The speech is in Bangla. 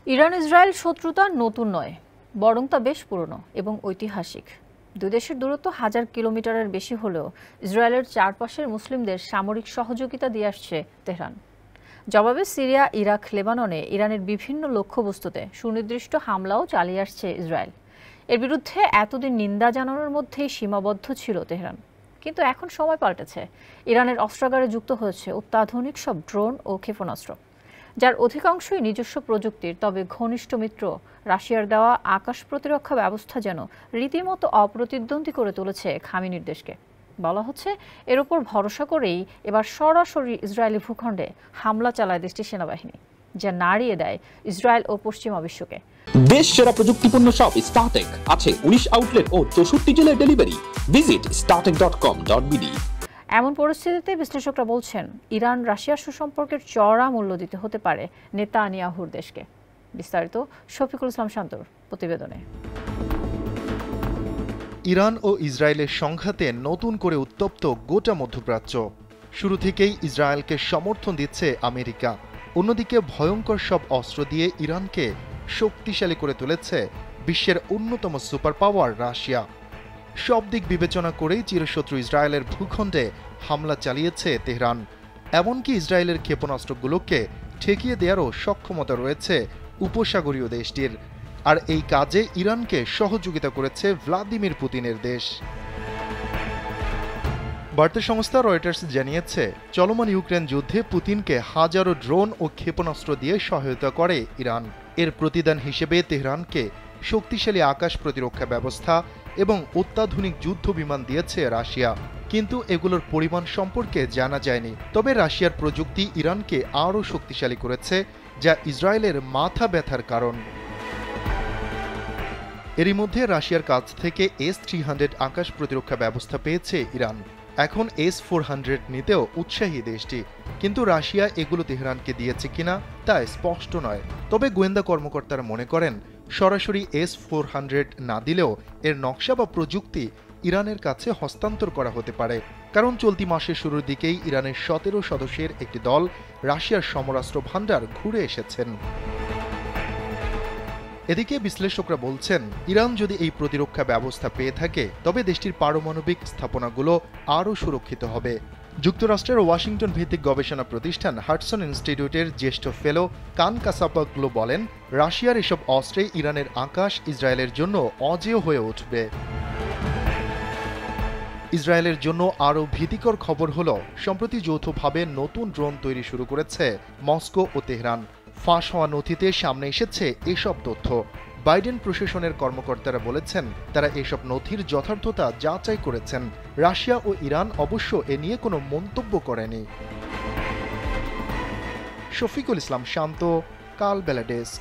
ইরান ইসরায়েল শত্রুতা নতুন নয়, বরং তা বেশ পুরনো এবং ঐতিহাসিক। দুই দেশের দূরত্ব হাজার কিলোমিটারের বেশি হলেও ইসরায়েলের চারপাশের মুসলিমদের সামরিক সহযোগিতা দিয়ে আসছে তেহরান। জবাবে সিরিয়া, ইরাক, লেবাননে ইরানের বিভিন্ন লক্ষ্যবস্তুতে সুনির্দিষ্ট হামলাও চালিয়ে আসছে ইসরায়েল। এর বিরুদ্ধে এতদিন নিন্দা জানানোর মধ্যেই সীমাবদ্ধ ছিল তেহরান। কিন্তু এখন সময় পাল্টেছে। ইরানের অস্ত্রাগারে যুক্ত হয়েছে অত্যাধুনিক সব ড্রোন ও ক্ষেপণাস্ত্র, যার অধিকাংশই নিজস্ব প্রযুক্তির। তবে ঘনিষ্ঠ মিত্র রাশিয়ার দেওয়া আকাশ প্রতিরক্ষা ব্যবস্থা যেন রীতিমতো অপ্রতিদ্বন্দ্বী করে তুলেছে খামেনির দেশকে। বলা হচ্ছে এর ওপর ভরসা করেই এবার সরাসরি ইসরায়েলি ভূখণ্ডে হামলা চালায় দেশটির সেনাবাহিনী, যা নাড়িয়ে দেয় ইসরায়েল ও পশ্চিমা বিশ্বকে। দেশ সেরা প্রযুক্তিপূর্ণ শপ স্টারটেক আছে 19 আউটলেট ও 64 জেলায় ডেলিভারি। Visit startek.com.bd। এমন পরিস্থিতিতে বিশ্লেষকরা বলছেন ইরান রাশিয়ার সুসম্পর্কের চড়া মূল্য দিতে হতে পারে নেতানিয়াহুর দেশকে। বিস্তারিত শফিকুল ইসলাম শান্তর প্রতিবেদনে। ইরান ও ইসরায়েলের সংঘাতে নতুন করে উত্তপ্ত গোটা মধ্যপ্রাচ্য। শুরু থেকেই ইসরায়েলকে সমর্থন দিচ্ছে আমেরিকা। অন্যদিকে ভয়ঙ্কর সব অস্ত্র দিয়ে ইরানকে শক্তিশালী করে তুলেছে বিশ্বের অন্যতম সুপার পাওয়ার রাশিয়া। সব দিক বিবেচনা করেই চিরশত্রু ইসরায়েলের ভূখণ্ডে হামলা চালিয়েছে তেহরান। এমনকি ইসরায়েলের ক্ষেপণাস্ত্রগুলোকে ঠেকিয়ে দেওয়ারও সক্ষমতা রয়েছে উপসাগরীয় দেশটির। আর এই কাজে ইরানকে সহযোগিতা করেছে ভ্লাদিমির পুতিনের দেশ। বার্তা সংস্থা রয়টার্স জানিয়েছে, চলমান ইউক্রেন যুদ্ধে পুতিনকে হাজারো ড্রোন ও ক্ষেপণাস্ত্র দিয়ে সহায়তা করে ইরান। এর প্রতিদান হিসেবে তেহরানকে শক্তিশালী আকাশ প্রতিরক্ষা ব্যবস্থা এবং অত্যাধুনিক যুদ্ধ বিমান দিয়েছে রাশিয়া। কিন্তু এগুলোর পরিমাণ সম্পর্কে জানা যায়নি। তবে রাশিয়ার প্রযুক্তি ইরানকে আরও শক্তিশালী করেছে, যা ইসরায়েলের মাথা ব্যথার কারণ। এরই মধ্যে রাশিয়ার কাছ থেকে S-300 আকাশ প্রতিরক্ষা ব্যবস্থা পেয়েছে ইরান। এখন S-400 নিতেও উৎসাহী দেশটি। কিন্তু রাশিয়া এগুলো তেহরানকে দিয়েছে কিনা তা স্পষ্ট নয়। তবে গোয়েন্দা কর্মকর্তারা মনে করেন, সরাসরি S-400 না দিলেও এর নকশা বা প্রযুক্তি ইরানের কাছে হস্তান্তর করা হতে পারে। কারণ চলতি মাসের শুরুর দিকেই ইরানের 17 সদস্যের একটি দল রাশিয়ার সমরাস্ত্র ভান্ডার ঘুরে এসেছেন। এদিকে বিশ্লেষকরা বলছেন, ইরান যদি এই প্রতিরক্ষা ব্যবস্থা পেয়ে থাকে তবে দেশটির পারমাণবিক স্থাপনাগুলো আরও সুরক্ষিত হবে। যুক্তরাষ্ট্রের ওয়াশিংটন ভিত্তিক গবেষণা প্রতিষ্ঠান হাডসন ইনস্টিটিউটের জ্যেষ্ঠ ফেলো কান কাসাপাগলো বলেন, রাশিয়ার এসব অস্ত্রে ইরানের আকাশ ইসরায়েলের জন্য অজেয় হয়ে উঠবে। ইসরায়েলের জন্য আরও ভীতিকর খবর হলো, সম্প্রতি যৌথভাবে নতুন ড্রোন তৈরি শুরু করেছে মস্কো ও তেহরান। ফাঁস হওয়া নথিতে সামনে এসেছে এসব তথ্য। বাইডেন প্রশাসনের কর্মকর্তারা বলেছেন, তারা এসব নথির যথার্থতা যাচাই করেছেন। রাশিয়া ও ইরান অবশ্য এ নিয়ে কোনো মন্তব্য করেনি। শফিকুল ইসলাম শান্ত, কাল বেলা ডেস্ক।